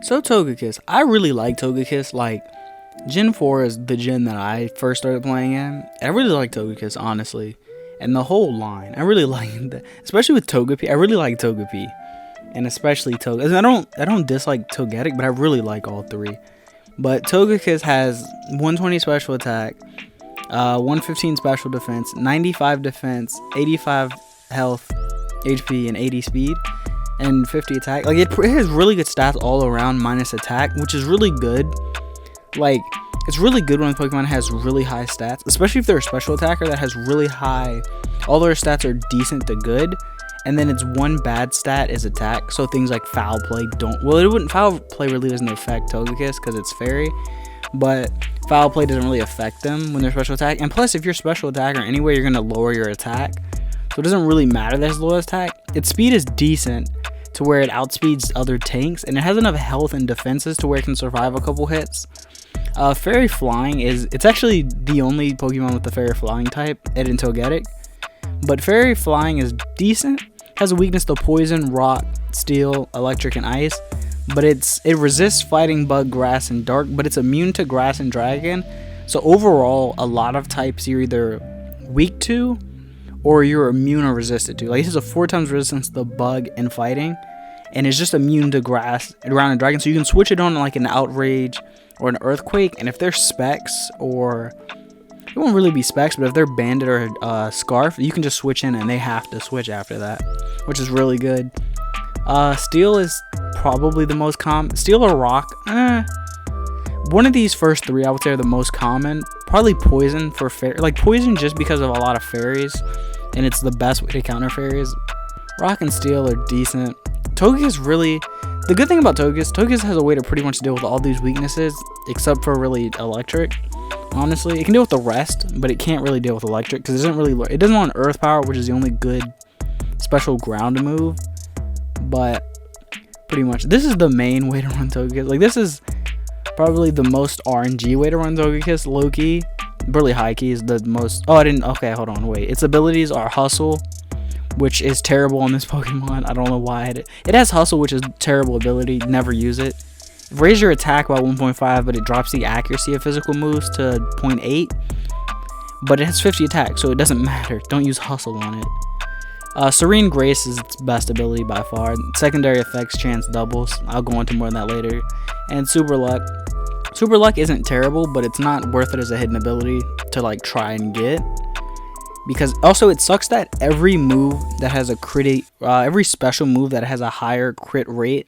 So Togekiss, I really like Togekiss. Like, Gen 4 is the gen that I first started playing in. I really like Togekiss, honestly. And the whole line, I really like that. Especially with Togepi, I really like Togepi. And especially Togekiss. I don't dislike Togetic, but I really like all three. But Togekiss has 120 special attack, 115 special defense, 95 defense, 85 health, HP, and 80 speed. And 50 attack. Like, it has really good stats all around minus attack, which is really good. Like, it's really good when a Pokemon has really high stats, especially if they're a special attacker that has really high. All their stats are decent to good, and then its one bad stat is attack. So things like foul play foul play really doesn't affect Togekiss because it's fairy, but foul play doesn't really affect them when they're special attack. And plus, if you're special attacker anyway, you're gonna lower your attack. So it doesn't really matter that it's low attack. Its speed is decent to where it outspeeds other tanks, and it has enough health and defenses to where it can survive a couple hits. Fairy Flying it's actually the only Pokemon with the Fairy Flying type, Ed and Togetic. But Fairy Flying is decent, has a weakness to Poison, Rock, Steel, Electric, and Ice. But it resists Fighting, Bug, Grass, and Dark, but it's immune to Grass and Dragon. So overall, a lot of types you're either weak to, or you're immune or resistant to. Like, it has a 4 times resistance to Bug and Fighting, and it's just immune to Grass, Ground, and Dragon. So you can switch it on like an Outrage or an Earthquake, and if they're Specs, or it won't really be Specs, but if they're Bandit or Scarf, you can just switch in, and they have to switch after that, which is really good. Steel is probably the most common. Steel or Rock, one of these first three I would say are the most common. Probably Poison for like Poison just because of a lot of fairies, and it's the best way to counter fairies. Rock and Steel are decent. Togekiss really, the good thing about Togekiss has a way to pretty much deal with all these weaknesses, except for really Electric. Honestly, it can deal with the rest, but it can't really deal with Electric because it doesn't want Earth Power, which is the only good special ground move. But pretty much, this is the main way to run Togekiss. Like, this is probably the most RNG way to run Togekiss. Low-key, really high-key is the most. Okay, hold on, wait. Its abilities are Hustle, which is terrible on this Pokemon. I don't know why. It has Hustle, which is a terrible ability. Never use it. Raise your attack by 1.5, but it drops the accuracy of physical moves to 0.8. But it has 50 attack, so it doesn't matter. Don't use Hustle on it. Serene Grace is its best ability by far. Secondary effects chance doubles. I'll go into more on that later. And Super Luck. Super Luck isn't terrible, but it's not worth it as a hidden ability to like try and get. Because also it sucks that every move that has a every special move that has a higher crit rate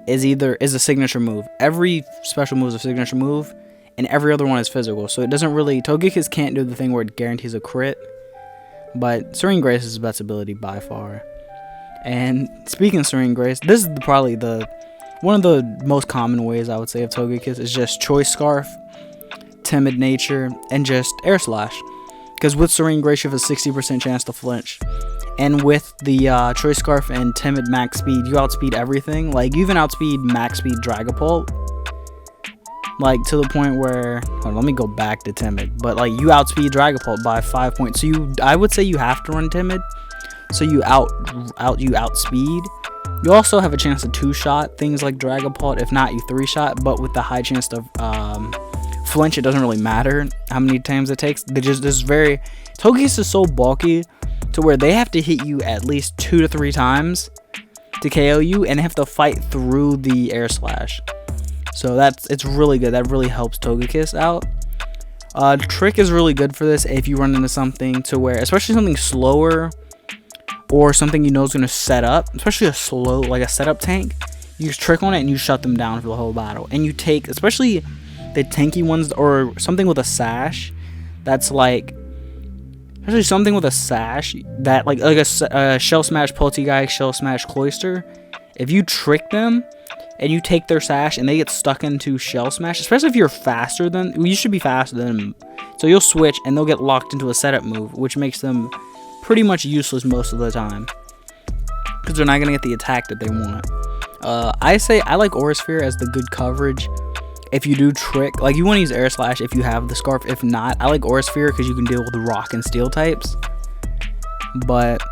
is a signature move. Every special move is a signature move, and every other one is physical. So it doesn't really, Togekiss can't do the thing where it guarantees a crit. But Serene Grace is his best ability by far. And speaking of Serene Grace, this is probably one of the most common ways I would say of Togekiss is just Choice Scarf, Timid Nature, and just Air Slash. Because with Serene Grace, you have a 60% chance to flinch. And with the Choice Scarf and Timid Max Speed, you outspeed everything. Like, you even outspeed Max Speed Dragapult. Like, to the point where, hold on, let me go back to Timid. But, like, you outspeed Dragapult by 5 points. So, I would say you have to run Timid. So, you outspeed. You also have a chance to 2-shot things like Dragapult. If not, you 3-shot. But with the high chance to flinch, it doesn't really matter how many times it takes. Togekiss is so bulky to where they have to hit you at least 2 to 3 times to KO you, and they have to fight through the Air Slash. So it's really good. That really helps Togekiss out. Trick is really good for this if you run into something to where, especially something slower or something you know is going to set up, especially a slow, like a setup tank. You use Trick on it and you shut them down for the whole battle. And you take, especially the tanky ones or something with a sash that's like, especially something with a sash that like a Shell Smash Polteageist, Shell Smash Cloyster. If you trick them and you take their sash and they get stuck into Shell Smash, especially if you're faster than, you should be faster than them. So you'll switch and they'll get locked into a setup move, which makes them pretty much useless most of the time. Because they're not going to get the attack that they want. I say I like Aura Sphere as the good coverage. If you do trick, like you want to use Air Slash if you have the Scarf. If not, I like Aura Sphere because you can deal with Rock and Steel types. But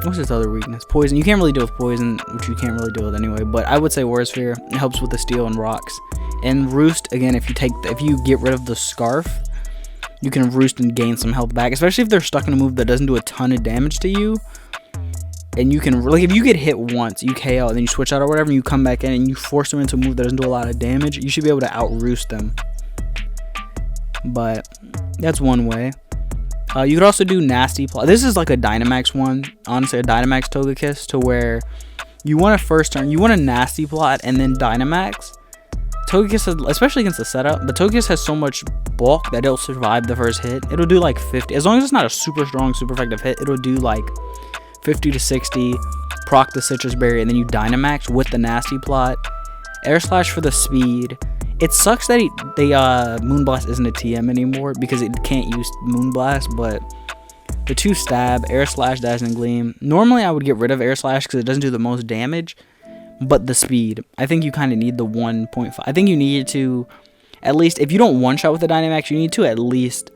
What's its other weakness? Poison. You can't really deal with poison, which you can't really deal with anyway. But I would say Aura Sphere. It helps with the steel and rocks. And Roost, again, if you get rid of the Scarf, you can Roost and gain some health back. Especially if they're stuck in a move that doesn't do a ton of damage to you. And you can, like, if you get hit once, you KO, and then you switch out or whatever, and you come back in and you force them into a move that doesn't do a lot of damage, you should be able to out-Roost them. But that's one way. You could also do Nasty Plot. This is like a Dynomax one, honestly, a Dynomax Togekiss, to where you want to first turn, you want a Nasty Plot and then Dynomax. Togekiss has, especially against the setup, but Togekiss has so much bulk that it'll survive the first hit. It'll do like 50, as long as it's not a super strong, super effective hit, it'll do like 50 to 60, proc the Citrus Berry, and then you Dynomax with the Nasty Plot. Air Slash for the speed. It sucks that Moonblast isn't a TM anymore because it can't use Moonblast, but the 2 stab, Air Slash, Dazzling Gleam. Normally I would get rid of Air Slash because it doesn't do the most damage, but the speed. I think you kind of need the 1.5. I think you need to, at least, if you don't one-shot with the Dynamax, you need to at least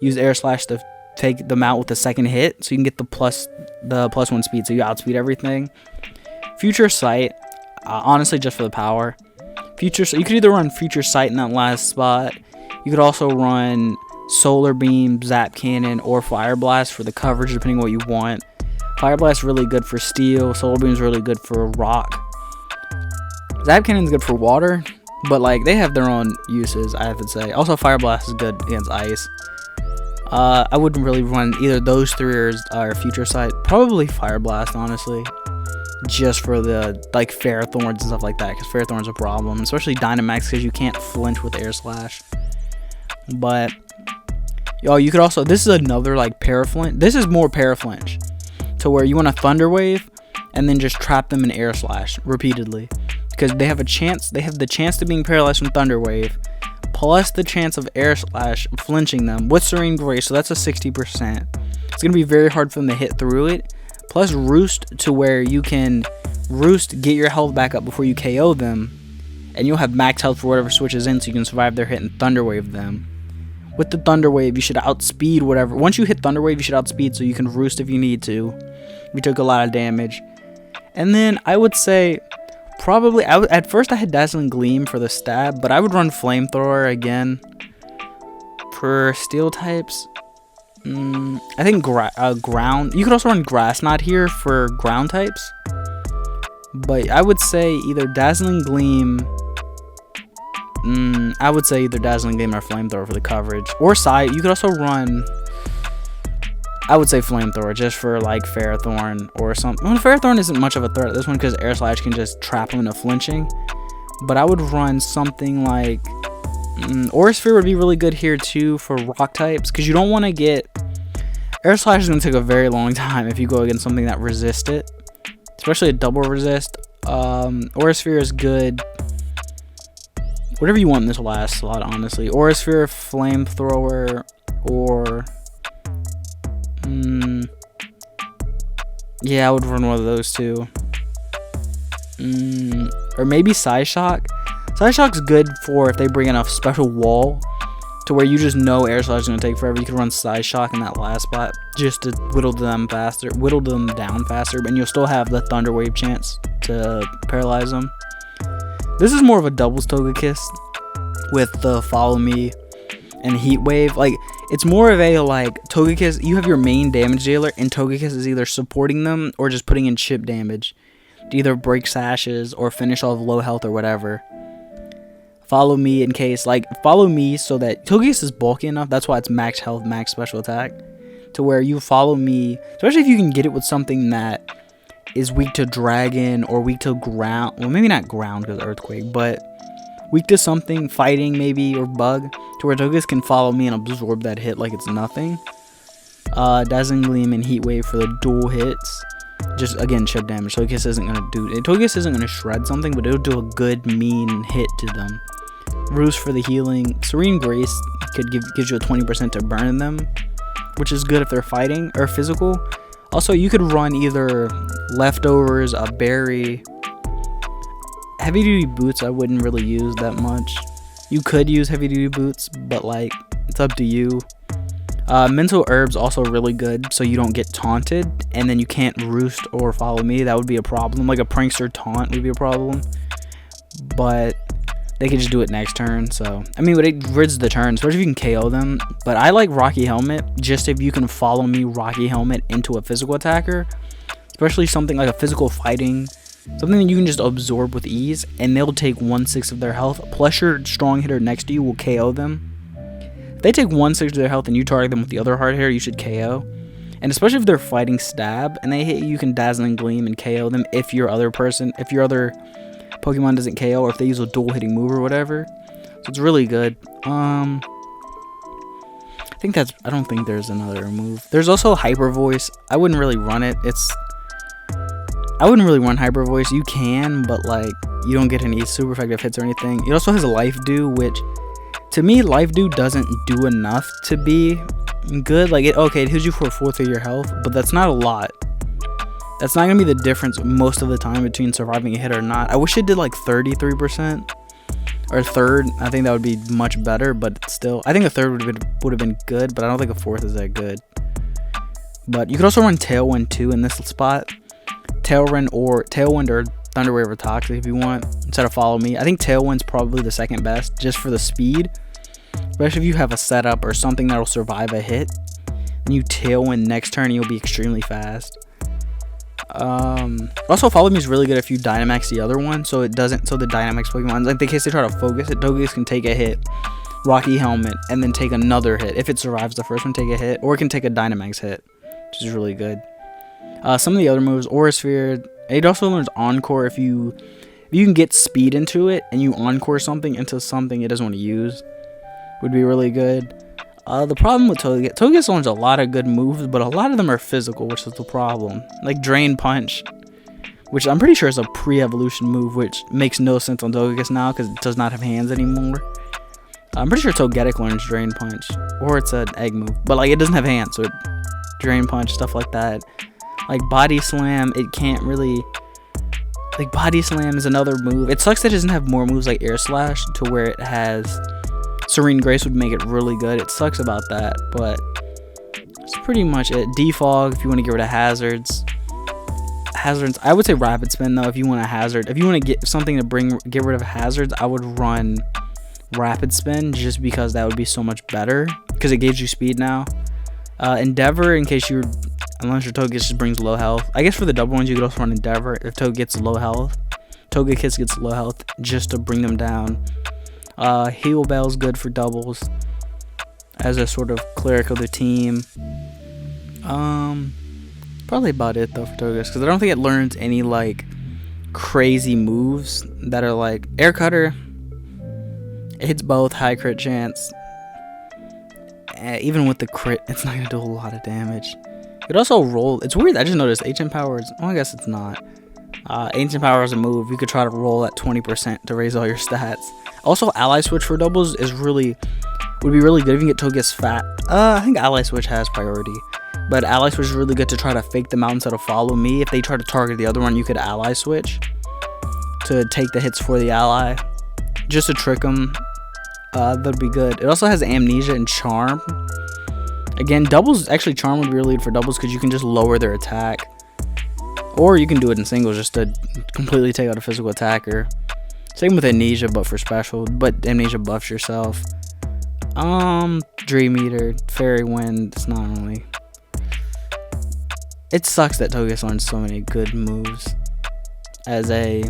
use Air Slash to take them out with the second hit so you can get the plus 1 speed, so you outspeed everything. Future Sight, honestly just for the power. So you could either run Future Sight in that last spot. You could also run Solar Beam, Zap Cannon, or Fire Blast for the coverage, depending on what you want. Fire Blast is really good for steel. Solar Beam is really good for rock. Zap Cannon is good for water, but like they have their own uses, I have to say. Also, Fire Blast is good against ice. I wouldn't really run either those 3 or Future Sight. Probably Fire Blast, honestly. Just for the like Ferrothorns and stuff like that, because Ferrothorns are a problem, especially Dynomax, because you can't flinch with Air Slash. But you could also, this is another like Para-flinch. This is more Para-flinch, to where you want to Thunder Wave and then just trap them in Air Slash repeatedly, because they have the chance to being paralyzed from Thunder Wave, plus the chance of Air Slash flinching them with Serene Grace, so that's a 60%. It's gonna be very hard for them to hit through it. Plus Roost, to where you can Roost, get your health back up before you KO them, and you'll have max health for whatever switches in, so you can survive their hit and Thunder Wave them. With the Thunder Wave, you should outspeed whatever. Once you hit Thunder Wave, you should outspeed, so you can Roost if you need to. If you took a lot of damage. And then I would say, probably, at first I had Dazzling Gleam for the stab, but I would run Flamethrower again for steel types. I think ground. You could also run Grass Knot here for ground types, but I would say either Dazzling Gleam. I would say either Dazzling Gleam or Flamethrower for the coverage, or Sight. You could also run. I would say Flamethrower just for like Ferrothorn or something. Well, Ferrothorn isn't much of a threat at this one because Air Slash can just trap him into flinching. But I would run something like. Aura Sphere would be really good here too for rock types, because you don't want to get Air Slash is going to take a very long time if you go against something that resists it, especially a double resist. Aura Sphere is good, whatever you want in this last slot, honestly. Aura Sphere, Flamethrower, or yeah, I would run one of those too. Or maybe Psyshock. Psyshock's good for if they bring in a special wall to where you just know Air Slash is going to take forever. You can run Psyshock in that last spot just to whittle them down faster, and you'll still have the Thunder Wave chance to paralyze them. This is more of a doubles Togekiss with the Follow Me and Heat Wave. Like, it's more of a like Togekiss, you have your main damage dealer, and Togekiss is either supporting them or just putting in chip damage to either break sashes or finish off low health or whatever. Follow Me in case, like, Follow Me so that Togekiss is bulky enough, that's why it's max health, max special attack, to where you Follow Me, especially if you can get it with something that is weak to Dragon or weak to Ground, well, maybe not Ground because Earthquake, but weak to something, Fighting maybe, or Bug, to where Togekiss can Follow Me and absorb that hit like it's nothing. Dazzling Gleam and Heat Wave for the dual hits. Just, again, chip damage. Togekiss isn't going to do it. Togekiss isn't going to shred something, but it'll do a good, mean hit to them. Roost for the healing. Serene Grace gives you a 20% to burn them, which is good if they're fighting or physical. Also, you could run either Leftovers, a Berry. Heavy Duty Boots I wouldn't really use that much. You could use Heavy Duty Boots, but like, it's up to you. Mental Herbs also really good, so you don't get taunted, and then you can't roost or follow me. That would be a problem. Like a prankster taunt would be a problem, but they could just do it next turn. So I mean, but it rids the turn, especially if you can KO them. But I like Rocky Helmet, just if you can follow me Rocky Helmet into a physical attacker, especially something like a physical fighting, something that you can just absorb with ease, and they'll take 1/6 of their health. Plus your strong hitter next to you will KO them. If they take 1/6 of their health and you target them with the other hard hitter, you should KO. And especially if they're fighting stab and they hit you, you can Dazzling Gleam and KO them if your other Pokemon doesn't KO, or if they use a dual hitting move or whatever. So it's really good. I don't think there's another move. There's also Hyper Voice. I wouldn't really run it. I wouldn't really run Hyper Voice. You can, but like you don't get any super effective hits or anything. It also has a Life Dew, which to me, Life Dew doesn't do enough to be good. Like it hits you for 1/4 of your health, but that's not a lot. That's not gonna be the difference most of the time between surviving a hit or not. I wish it did like 33% or a third. I think that would be much better, but still, I think a third would have been good, but I don't think a 1/4 is that good. But you could also run Tailwind too in this spot. Tailwind or Thunder Wave or Toxic if you want, instead of Follow Me. I think Tailwind's probably the second best, just for the speed. Especially if you have a setup or something that'll survive a hit, and you Tailwind next turn, you'll be extremely fast. Also, Follow Me is really good if you Dynomax the other one, so the Dynomax Pokemon, like in case they try to focus it, Togekiss can take a hit, Rocky Helmet, and then take another hit. If it survives the first one, take a hit, or it can take a Dynamax hit, which is really good. Some of the other moves, Aura Sphere, it also learns Encore if you can get speed into it and you Encore something into something it doesn't want to use, would be really good. The problem with Togekiss learns a lot of good moves, but a lot of them are physical, which is the problem. Like Drain Punch, which I'm pretty sure is a pre-evolution move, which makes no sense on Togekiss now because it does not have hands anymore. I'm pretty sure Togetic learns Drain Punch, or it's an egg move, but like it doesn't have hands, so Drain Punch, stuff like that. Like Body Slam, it can't really. Like Body Slam is another move. It sucks that it doesn't have more moves like Air Slash, to where it has Serene Grace would make it really good. It sucks about that, but it's pretty much it. Defog if you want to get rid of hazards. I would say Rapid Spin though if you want a hazard. If you want to get something to get rid of hazards, I would run Rapid Spin, just because that would be so much better because it gives you speed now. Endeavor, in case unless your Togekiss just brings low health. I guess for the double ones you could also run Endeavor if Togekiss gets low health, just to bring them down. Heal Bell's good for doubles as a sort of cleric of the team. Probably about it though for Togekiss, because I don't think it learns any like crazy moves that are like Air Cutter. It hits both, high crit chance. Even with the crit, it's not gonna do a lot of damage. It also roll. It's weird. I just noticed Ancient Power is. I guess it's not. Ancient Power is a move. You could try to roll at 20% to raise all your stats. Also, Ally Switch for doubles would be really good if you can get Togekiss fat. I think Ally Switch has priority, but Ally Switch is really good to try to fake them out instead of Follow Me. If they try to target the other one, you could Ally Switch to take the hits for the ally, just to trick them. That'd be good. It also has Amnesia and Charm. Again, doubles, actually Charm would be really good for doubles because you can just lower their attack. Or you can do it in singles just to completely take out a physical attacker. Same with Amnesia, but for special. But Amnesia buffs yourself. Dream Eater, Fairy Wind, it's not really. It sucks that Togekiss learns so many good moves as a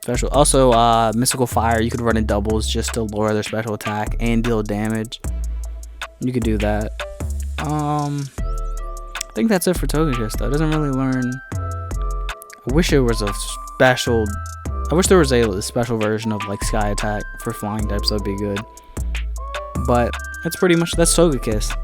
special. Also, Mystical Fire, you could run in doubles just to lower their special attack and deal damage. You could do that. I think that's it for Togekiss though. It doesn't really learn. I wish there was a special version of like Sky Attack for flying types. That'd be good. But that's Togekiss.